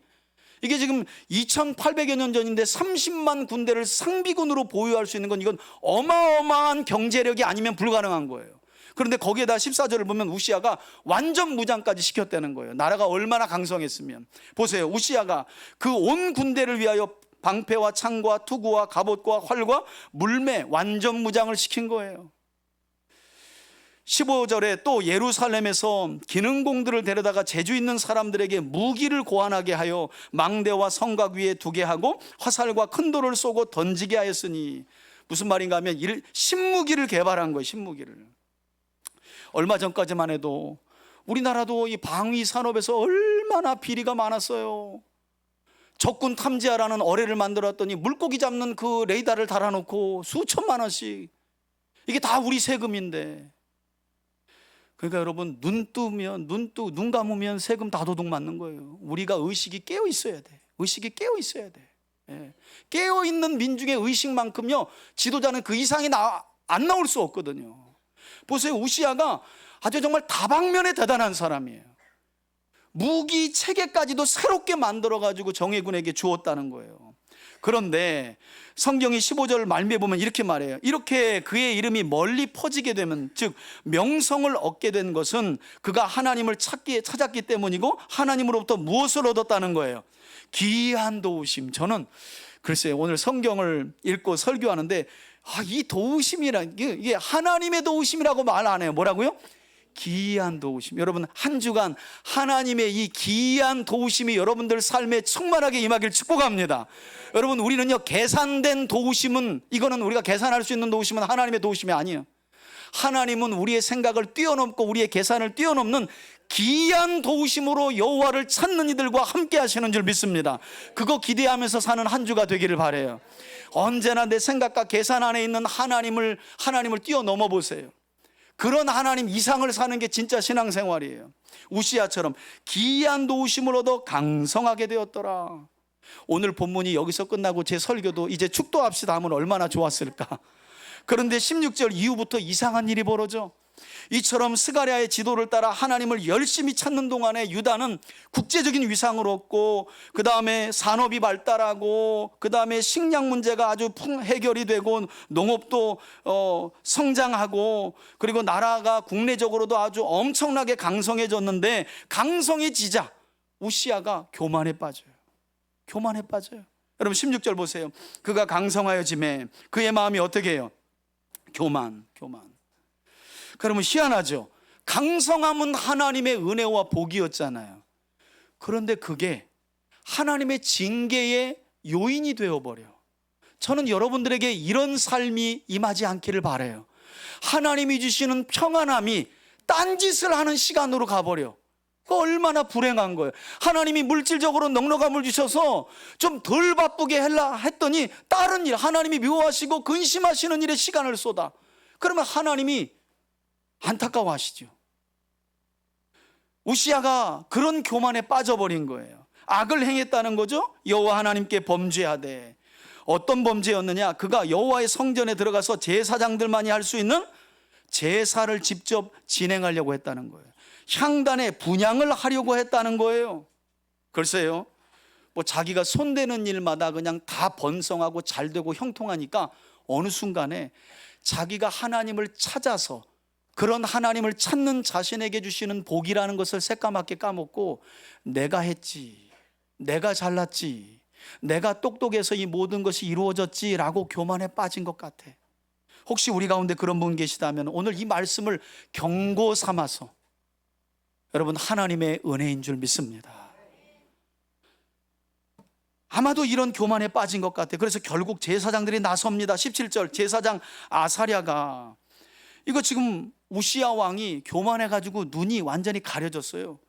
이게 지금 2800여 년 전인데 30만 군대를 상비군으로 보유할 수 있는 건 이건 어마어마한 경제력이 아니면 불가능한 거예요. 그런데 거기에다 14절을 보면 우시아가 완전 무장까지 시켰다는 거예요. 나라가 얼마나 강성했으면. 보세요, 우시아가 그 온 군대를 위하여 방패와 창과 투구와 갑옷과 활과 물매 완전 무장을 시킨 거예요. 15절에 또 예루살렘에서 기능공들을 데려다가 재주 있는 사람들에게 무기를 고안하게 하여 망대와 성곽 위에 두게 하고 화살과 큰 돌을 쏘고 던지게 하였으니, 무슨 말인가 하면 신무기를 개발한 거예요. 신무기를. 얼마 전까지만 해도 우리나라도 이 방위 산업에서 얼마나 비리가 많았어요. 적군 탐지하라는 어뢰를 만들었더니 물고기 잡는 그 레이더를 달아놓고 수천만 원씩, 이게 다 우리 세금인데. 그러니까 여러분, 눈 감으면 세금 다 도둑 맞는 거예요. 우리가 의식이 깨어 있어야 돼. 의식이 깨어 있어야 돼. 예. 깨어 있는 민중의 의식만큼요, 지도자는 그 이상이 안 나올 수 없거든요. 보세요, 우시아가 아주 정말 다방면에 대단한 사람이에요. 무기 체계까지도 새롭게 만들어 가지고 정예군에게 주었다는 거예요. 그런데 성경이 15절 말미에 보면 이렇게 말해요. 이렇게 그의 이름이 멀리 퍼지게 되면, 즉 명성을 얻게 된 것은 그가 하나님을 찾았기 때문이고 하나님으로부터 무엇을 얻었다는 거예요? 기이한 도우심. 저는 글쎄요, 오늘 성경을 읽고 설교하는데 이 도우심이란 이게 하나님의 도우심이라고 말 안 해요. 뭐라고요? 기이한 도우심. 여러분, 한 주간 하나님의 이 기이한 도우심이 여러분들 삶에 충만하게 임하길 축복합니다. 여러분, 우리는요, 계산된 도우심은, 이거는 우리가 계산할 수 있는 도우심은 하나님의 도우심이 아니에요. 하나님은 우리의 생각을 뛰어넘고 우리의 계산을 뛰어넘는 기이한 도우심으로 여호와를 찾는 이들과 함께 하시는 줄 믿습니다. 그거 기대하면서 사는 한 주가 되기를 바라요. 언제나 내 생각과 계산 안에 있는 하나님을 뛰어넘어 보세요. 그런 하나님 이상을 사는 게 진짜 신앙생활이에요. 우시아처럼 기이한 도우심을 얻어 강성하게 되었더라. 오늘 본문이 여기서 끝나고 제 설교도 이제 축도합시다 하면 얼마나 좋았을까. 그런데 16절 이후부터 이상한 일이 벌어져. 이처럼 스가랴의 지도를 따라 하나님을 열심히 찾는 동안에 유다는 국제적인 위상을 얻고, 그 다음에 산업이 발달하고, 그 다음에 식량 문제가 아주 해결이 되고, 농업도 성장하고, 그리고 나라가 국내적으로도 아주 엄청나게 강성해졌는데, 강성해지자 우시아가 교만에 빠져요. 교만에 빠져요. 여러분 16절 보세요. 그가 강성하여짐에 그의 마음이 어떻게 해요? 교만. 그러면 희한하죠. 강성함은 하나님의 은혜와 복이었잖아요. 그런데 그게 하나님의 징계의 요인이 되어버려. 저는 여러분들에게 이런 삶이 임하지 않기를 바라요. 하나님이 주시는 평안함이 딴짓을 하는 시간으로 가버려. 그 얼마나 불행한 거예요. 하나님이 물질적으로 넉넉함을 주셔서 좀 덜 바쁘게 했더니 다른 일, 하나님이 미워하시고 근심하시는 일에 시간을 쏟아. 그러면 하나님이 안타까워하시죠. 우시아가 그런 교만에 빠져버린 거예요. 악을 행했다는 거죠. 여호와 하나님께 범죄하되. 어떤 범죄였느냐? 그가 여호와의 성전에 들어가서 제사장들만이 할 수 있는 제사를 직접 진행하려고 했다는 거예요. 향단에 분향을 하려고 했다는 거예요. 글쎄요, 뭐 자기가 손대는 일마다 그냥 다 번성하고 잘되고 형통하니까 어느 순간에 자기가 하나님을 찾아서, 그런 하나님을 찾는 자신에게 주시는 복이라는 것을 새까맣게 까먹고, 내가 했지, 내가 잘났지, 내가 똑똑해서 이 모든 것이 이루어졌지라고 교만에 빠진 것 같아. 혹시 우리 가운데 그런 분 계시다면 오늘 이 말씀을 경고 삼아서, 여러분, 하나님의 은혜인 줄 믿습니다. 아마도 이런 교만에 빠진 것 같아. 그래서 결국 제사장들이 나섭니다. 17절 제사장 아사랴가, 이거 지금 우시아 왕이 교만해가지고 눈이 완전히 가려졌어요.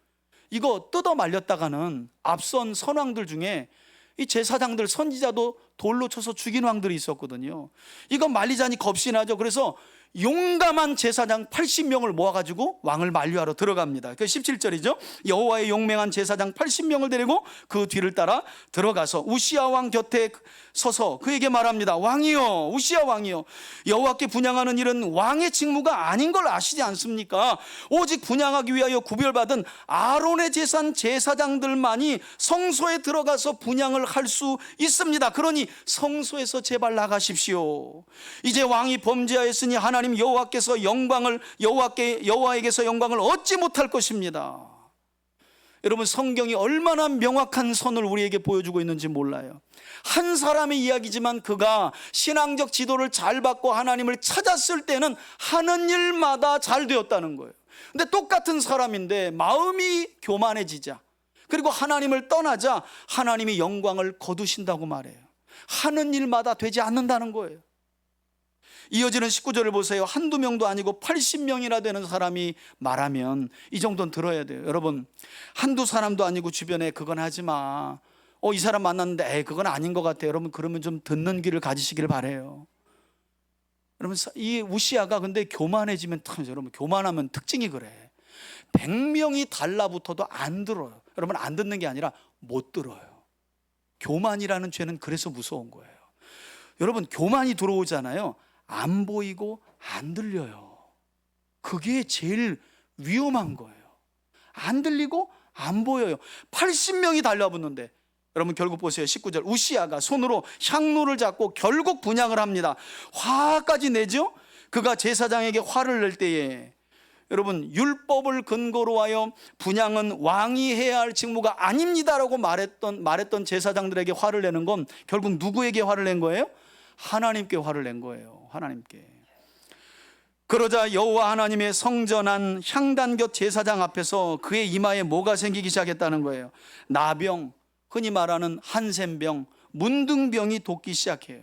이거 뜯어 말렸다가는 앞선 선왕들 중에 이 제사장들, 선지자도 돌로 쳐서 죽인 왕들이 있었거든요. 이거 말리자니 겁이 나죠. 그래서 용감한 제사장 80명을 모아가지고 왕을 만류하러 들어갑니다. 그 17절이죠. 여호와의 용맹한 제사장 80명을 데리고 그 뒤를 따라 들어가서 우시야 왕 곁에 서서 그에게 말합니다. 왕이여, 우시야 왕이여, 여호와께 분향하는 일은 왕의 직무가 아닌 걸 아시지 않습니까? 오직 분향하기 위하여 구별받은 아론의 제산 제사장들만이 성소에 들어가서 분향을 할 수 있습니다. 그러니 성소에서 제발 나가십시오. 이제 왕이 범죄하였으니 하나님 여호와께서 여호와에게서 영광을 얻지 못할 것입니다. 여러분, 성경이 얼마나 명확한 선을 우리에게 보여주고 있는지 몰라요. 한 사람의 이야기지만 그가 신앙적 지도를 잘 받고 하나님을 찾았을 때는 하는 일마다 잘 되었다는 거예요. 근데 똑같은 사람인데 마음이 교만해지자, 그리고 하나님을 떠나자 하나님이 영광을 거두신다고 말해요. 하는 일마다 되지 않는다는 거예요. 이어지는 19절을 보세요. 한두 명도 아니고 80명이나 되는 사람이 말하면 이 정도는 들어야 돼요. 여러분, 한두 사람도 아니고 주변에 그건 하지 마, 이 사람 만났는데 그건 아닌 것 같아요. 여러분, 그러면 좀 듣는 귀를 가지시길 바라요. 여러분, 이 우시야가 근데 교만해지면, 여러분, 교만하면 특징이 그래. 100명이 달라붙어도 안 들어요. 여러분, 안 듣는 게 아니라 못 들어요. 교만이라는 죄는 그래서 무서운 거예요. 여러분, 교만이 들어오잖아요. 안 보이고 안 들려요. 그게 제일 위험한 거예요. 안 들리고 안 보여요. 80명이 달라붙는데, 여러분 결국 보세요. 19절, 우시야가 손으로 향로를 잡고 결국 분향을 합니다. 화까지 내죠. 그가 제사장에게 화를 낼 때에, 여러분, 율법을 근거로 하여 분향은 왕이 해야 할 직무가 아닙니다라고 말했던 제사장들에게 화를 내는 건 결국 누구에게 화를 낸 거예요? 하나님께 화를 낸 거예요. 하나님께. 그러자 여호와 하나님의 성전한 향단곁 제사장 앞에서 그의 이마에 뭐가 생기기 시작했다는 거예요? 나병, 흔히 말하는 한센병, 문둥병이 돋기 시작해요.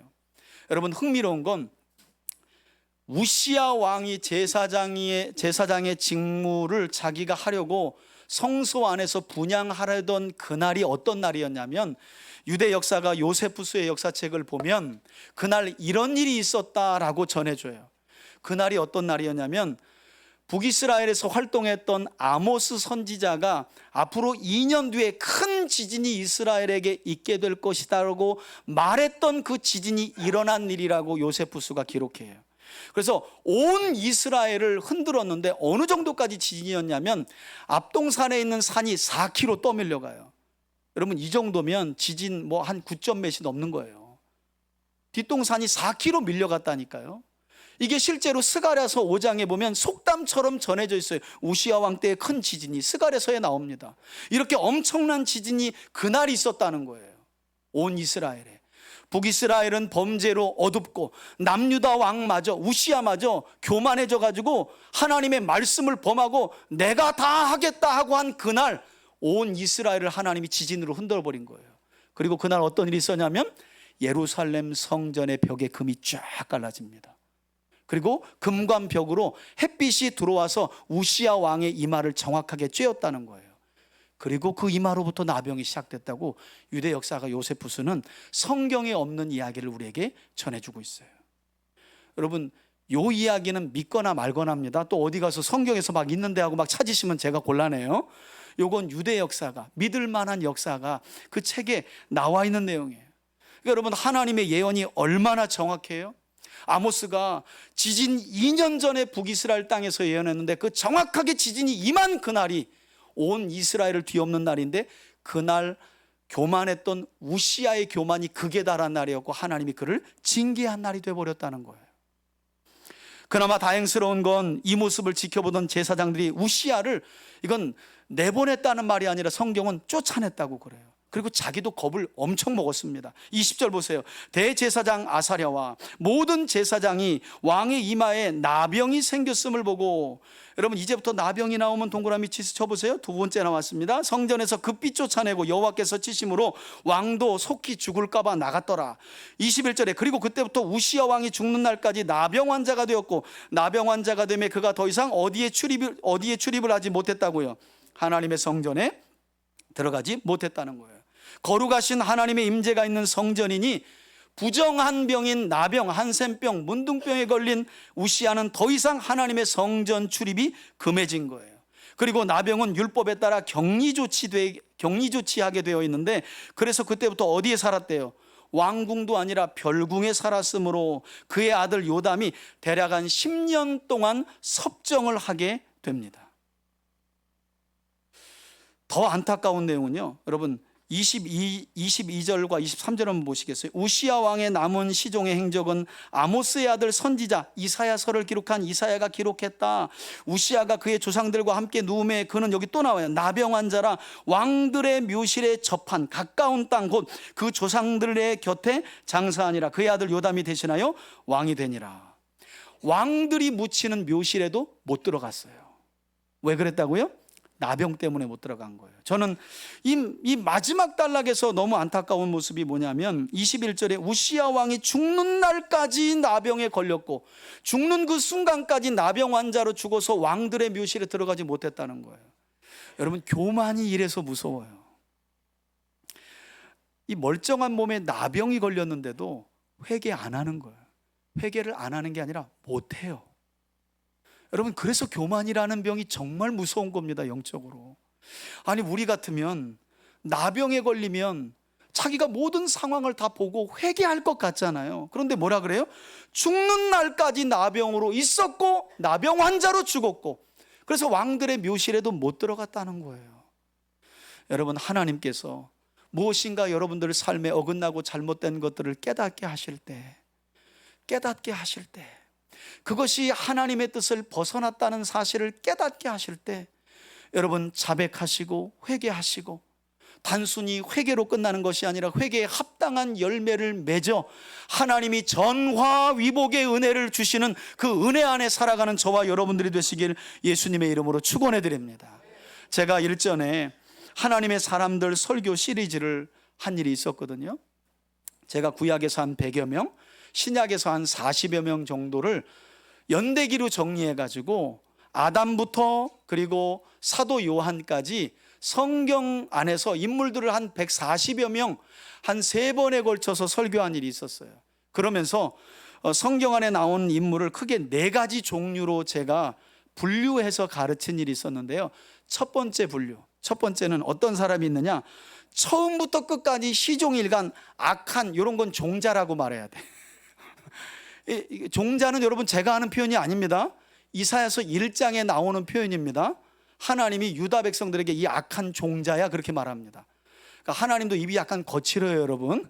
여러분, 흥미로운 건 우시야 왕이 제사장의 직무를 자기가 하려고 성소 안에서 분향하려던 그날이 어떤 날이었냐면, 유대 역사가 요세푸스의 역사책을 보면 그날 이런 일이 있었다라고 전해줘요. 그날이 어떤 날이었냐면, 북이스라엘에서 활동했던 아모스 선지자가 앞으로 2년 뒤에 큰 지진이 이스라엘에게 있게 될 것이다라고 말했던 그 지진이 일어난 일이라고 요세푸스가 기록해요. 그래서 온 이스라엘을 흔들었는데 어느 정도까지 지진이었냐면, 압동산에 있는 산이 4km 떠밀려가요. 여러분, 이 정도면 지진 한 9점 몇이 넘는 거예요. 뒷동산이 4km 밀려갔다니까요. 이게 실제로 스가랴서 5장에 보면 속담처럼 전해져 있어요. 우시야 왕 때의 큰 지진이 스가랴서에 나옵니다. 이렇게 엄청난 지진이 그날 있었다는 거예요. 온 이스라엘에. 북이스라엘은 범죄로 어둡고 남유다 왕마저, 우시야마저 교만해져 가지고 하나님의 말씀을 범하고 내가 다 하겠다 하고 한 그날 온 이스라엘을 하나님이 지진으로 흔들어 버린 거예요. 그리고 그날 어떤 일이 있었냐면, 예루살렘 성전의 벽에 금이 쫙 갈라집니다. 그리고 금관벽으로 햇빛이 들어와서 우시야 왕의 이마를 정확하게 쬐었다는 거예요. 그리고 그 이마로부터 나병이 시작됐다고 유대 역사가 요세푸스는 성경에 없는 이야기를 우리에게 전해주고 있어요. 여러분, 요 이야기는 믿거나 말거나 합니다. 또 어디 가서 성경에서 막 있는데 하고 막 찾으시면 제가 곤란해요. 요건 유대 역사가, 믿을 만한 역사가 그 책에 나와 있는 내용이에요. 그러니까 여러분, 하나님의 예언이 얼마나 정확해요? 아모스가 지진 2년 전에 북이스라엘 땅에서 예언했는데 그 정확하게 지진이 임한 그날이 온 이스라엘을 뒤엎는 날인데, 그날 교만했던 우시야의 교만이 극에 달한 날이었고 하나님이 그를 징계한 날이 되어버렸다는 거예요. 그나마 다행스러운 건 이 모습을 지켜보던 제사장들이 우시야를 이건 내보냈다는 말이 아니라 성경은 쫓아냈다고 그래요. 그리고 자기도 겁을 엄청 먹었습니다. 20절 보세요. 대제사장 아사랴와 모든 제사장이 왕의 이마에 나병이 생겼음을 보고, 여러분 이제부터 나병이 나오면 동그라미 쳐보세요. 두 번째 나왔습니다. 성전에서 급히 쫓아내고 여호와께서 치심으로 왕도 속히 죽을까 봐 나갔더라. 21절에 그리고 그때부터 우시야 왕이 죽는 날까지 나병 환자가 되었고, 나병 환자가 되매 그가 더 이상 어디에 출입을 하지 못했다고요. 하나님의 성전에 들어가지 못했다는 거예요. 거룩하신 하나님의 임재가 있는 성전이니 부정한 병인 나병, 한센병, 문둥병에 걸린 우시아는 더 이상 하나님의 성전 출입이 금해진 거예요. 그리고 나병은 율법에 따라 격리 조치하게 되어 있는데, 그래서 그때부터 어디에 살았대요? 왕궁도 아니라 별궁에 살았으므로 그의 아들 요담이 대략 한 10년 동안 섭정을 하게 됩니다. 더 안타까운 내용은요, 여러분 22절과 23절 한번 보시겠어요? 우시아 왕의 남은 시종의 행적은 아모스의 아들 선지자 이사야서를 기록한 이사야가 기록했다. 우시아가 그의 조상들과 함께 누움에 그는, 여기 또 나와요, 나병 환자라 왕들의 묘실에 접한 가까운 땅 곧 그 조상들의 곁에 장사하니라. 그의 아들 요담이 대신하여 왕이 되니라. 왕들이 묻히는 묘실에도 못 들어갔어요. 왜 그랬다고요? 나병 때문에 못 들어간 거예요. 저는 이 마지막 단락에서 너무 안타까운 모습이 뭐냐면 21절에 우시아 왕이 죽는 날까지 나병에 걸렸고 죽는 그 순간까지 나병 환자로 죽어서 왕들의 묘실에 들어가지 못했다는 거예요. 여러분, 교만이 이래서 무서워요. 이 멀쩡한 몸에 나병이 걸렸는데도 회개 안 하는 거예요. 회개를 안 하는 게 아니라 못해요. 여러분, 그래서 교만이라는 병이 정말 무서운 겁니다, 영적으로. 아니, 우리 같으면 나병에 걸리면 자기가 모든 상황을 다 보고 회개할 것 같잖아요. 그런데 뭐라 그래요? 죽는 날까지 나병으로 있었고 나병 환자로 죽었고, 그래서 왕들의 묘실에도 못 들어갔다는 거예요. 여러분, 하나님께서 무엇인가 여러분들 삶에 어긋나고 잘못된 것들을 깨닫게 하실 때, 그것이 하나님의 뜻을 벗어났다는 사실을 깨닫게 하실 때, 여러분 자백하시고 회개하시고, 단순히 회개로 끝나는 것이 아니라 회개에 합당한 열매를 맺어 하나님이 전화위복의 은혜를 주시는 그 은혜 안에 살아가는 저와 여러분들이 되시길 예수님의 이름으로 축원해 드립니다. 제가 일전에 하나님의 사람들 설교 시리즈를 한 일이 있었거든요. 제가 구약에서 한 100여 명, 신약에서 한 40여 명 정도를 연대기로 정리해가지고 아담부터 그리고 사도 요한까지 성경 안에서 인물들을 한 140여 명, 한 3번에 걸쳐서 설교한 일이 있었어요. 그러면서 성경 안에 나온 인물을 크게 4가지 종류로 제가 분류해서 가르친 일이 있었는데요. 첫 번째는 어떤 사람이 있느냐, 처음부터 끝까지 시종일관 악한, 이런 건 종자라고 말해야 돼. 종자는 여러분 제가 하는 표현이 아닙니다. 이사야서 1장에 나오는 표현입니다. 하나님이 유다 백성들에게 이 악한 종자야, 그렇게 말합니다. 그러니까 하나님도 입이 약간 거칠어요, 여러분.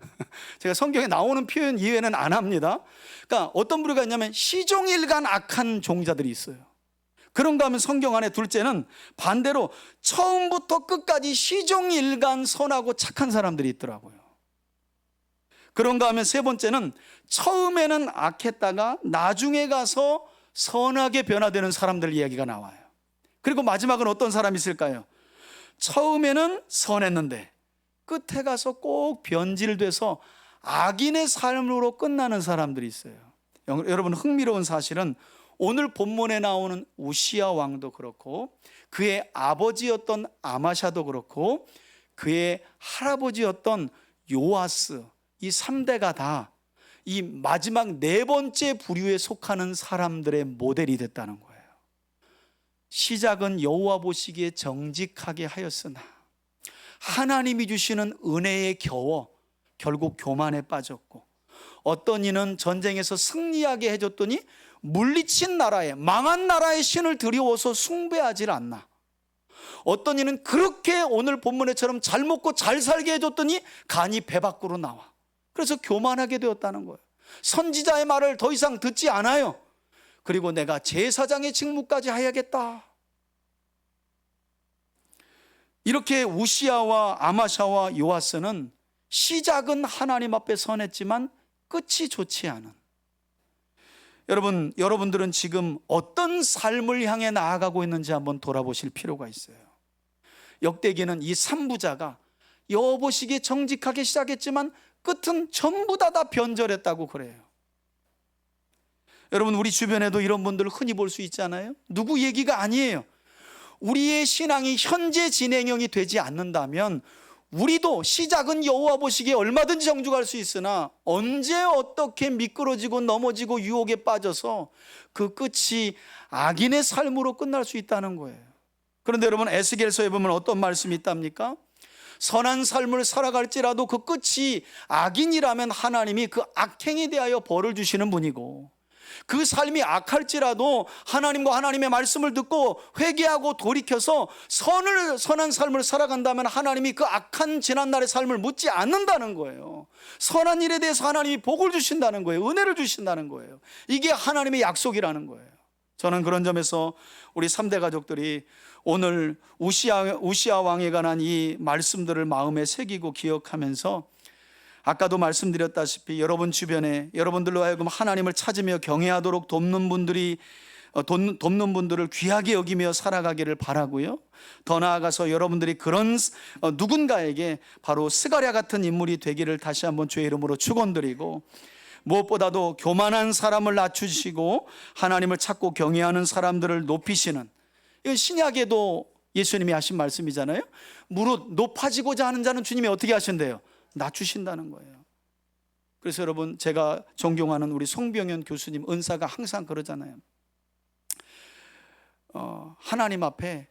제가 성경에 나오는 표현 이외에는 안 합니다. 그러니까 어떤 부류가 있냐면 시종일관 악한 종자들이 있어요. 그런가 하면 성경 안에 둘째는 반대로 처음부터 끝까지 시종일관 선하고 착한 사람들이 있더라고요. 그런가 하면 세 번째는 처음에는 악했다가 나중에 가서 선하게 변화되는 사람들 이야기가 나와요. 그리고 마지막은 어떤 사람이 있을까요? 처음에는 선했는데 끝에 가서 꼭 변질돼서 악인의 삶으로 끝나는 사람들이 있어요. 여러분, 흥미로운 사실은 오늘 본문에 나오는 우시아 왕도 그렇고 그의 아버지였던 아마샤도 그렇고 그의 할아버지였던 요아스, 이 3대가 다 이 마지막 4번째 부류에 속하는 사람들의 모델이 됐다는 거예요. 시작은 여호와 보시기에 정직하게 하였으나 하나님이 주시는 은혜에 겨워 결국 교만에 빠졌고, 어떤 이는 전쟁에서 승리하게 해줬더니 물리친 나라에, 망한 나라의 신을 들여워서 숭배하지 않나. 어떤 이는 그렇게 오늘 본문에처럼 잘 먹고 잘 살게 해줬더니 간이 배 밖으로 나와. 그래서 교만하게 되었다는 거예요. 선지자의 말을 더 이상 듣지 않아요. 그리고 내가 제사장의 직무까지 해야겠다. 이렇게 우시아와 아마샤와 요아스는 시작은 하나님 앞에 선했지만 끝이 좋지 않은, 여러분들은 지금 어떤 삶을 향해 나아가고 있는지 한번 돌아보실 필요가 있어요. 역대기는 이 3부자가 여호와 보시기에 정직하게 시작했지만 끝은 전부 다 변절했다고 그래요. 여러분, 우리 주변에도 이런 분들을 흔히 볼 수 있잖아요. 누구 얘기가 아니에요. 우리의 신앙이 현재 진행형이 되지 않는다면 우리도 시작은 여호와 보시기에 얼마든지 정직할 수 있으나 언제 어떻게 미끄러지고 넘어지고 유혹에 빠져서 그 끝이 악인의 삶으로 끝날 수 있다는 거예요. 그런데 여러분, 에스겔서에 보면 어떤 말씀이 있답니까? 선한 삶을 살아갈지라도 그 끝이 악인이라면 하나님이 그 악행에 대하여 벌을 주시는 분이고, 그 삶이 악할지라도 하나님과 하나님의 말씀을 듣고 회개하고 돌이켜서 선한 삶을 살아간다면 하나님이 그 악한 지난날의 삶을 묻지 않는다는 거예요. 선한 일에 대해서 하나님이 복을 주신다는 거예요. 은혜를 주신다는 거예요. 이게 하나님의 약속이라는 거예요. 저는 그런 점에서 우리 3대 가족들이 오늘 우시아 왕에 관한 이 말씀들을 마음에 새기고 기억하면서, 아까도 말씀드렸다시피 여러분 주변에 여러분들로 하여금 하나님을 찾으며 경외하도록 돕는 분들을 귀하게 여기며 살아가기를 바라고요. 더 나아가서 여러분들이 그런 누군가에게 바로 스가랴 같은 인물이 되기를 다시 한번 주의 이름으로 축원드리고, 무엇보다도 교만한 사람을 낮추시고 하나님을 찾고 경외하는 사람들을 높이시는, 이건 신약에도 예수님이 하신 말씀이잖아요. 무릇 높아지고자 하는 자는 주님이 어떻게 하신대요? 낮추신다는 거예요. 그래서 여러분, 제가 존경하는 우리 송병현 교수님 은사가 항상 그러잖아요. 하나님 앞에,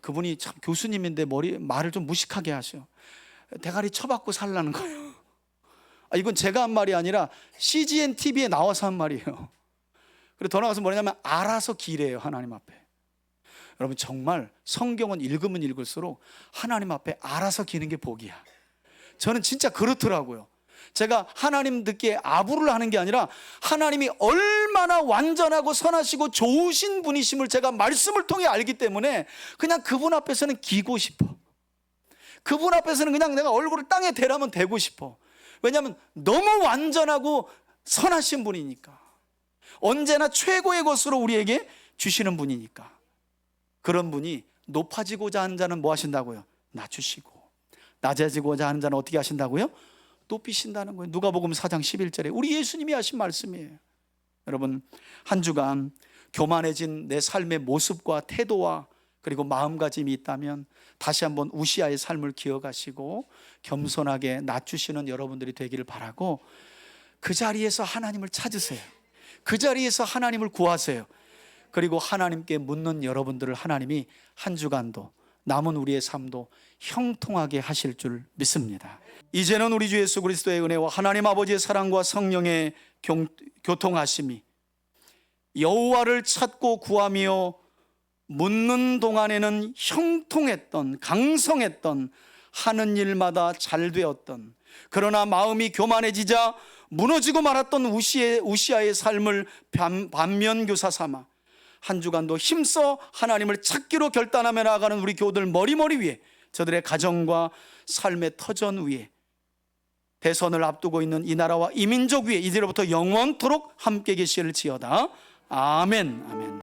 그분이 참 교수님인데 말을 좀 무식하게 하셔. 대가리 쳐박고 살라는 거예요. 이건 제가 한 말이 아니라 CGN TV에 나와서 한 말이에요. 그리고 더 나아가서 뭐냐면 알아서 기래요, 하나님 앞에. 여러분, 정말 성경은 읽으면 읽을수록 하나님 앞에 알아서 기는 게 복이야. 저는 진짜 그렇더라고요. 제가 하나님 듣기에 아부를 하는 게 아니라 하나님이 얼마나 완전하고 선하시고 좋으신 분이심을 제가 말씀을 통해 알기 때문에 그냥 그분 앞에서는 기고 싶어. 그분 앞에서는 그냥 내가 얼굴을 땅에 대라면 대고 싶어. 왜냐하면 너무 완전하고 선하신 분이니까. 언제나 최고의 것으로 우리에게 주시는 분이니까. 그런 분이 높아지고자 하는 자는 뭐 하신다고요? 낮추시고, 낮아지고자 하는 자는 어떻게 하신다고요? 높이신다는 거예요. 누가복음 4장 11절에 우리 예수님이 하신 말씀이에요. 여러분, 한 주간 교만해진 내 삶의 모습과 태도와 그리고 마음가짐이 있다면 다시 한번 우시아의 삶을 기억하시고 겸손하게 낮추시는 여러분들이 되기를 바라고, 그 자리에서 하나님을 찾으세요. 그 자리에서 하나님을 구하세요. 그리고 하나님께 묻는 여러분들을 하나님이 한 주간도 남은 우리의 삶도 형통하게 하실 줄 믿습니다. 이제는 우리 주 예수 그리스도의 은혜와 하나님 아버지의 사랑과 성령의 교통하심이 여호와를 찾고 구하며 묻는 동안에는 형통했던, 강성했던, 하는 일마다 잘 되었던, 그러나 마음이 교만해지자 무너지고 말았던 우시아의 삶을 반면교사 삼아 한 주간도 힘써 하나님을 찾기로 결단하며 나아가는 우리 교우들 머리머리 위에, 저들의 가정과 삶의 터전 위에, 대선을 앞두고 있는 이 나라와 이 민족 위에 이제로부터 영원토록 함께 계실지어다. 아멘. 아멘.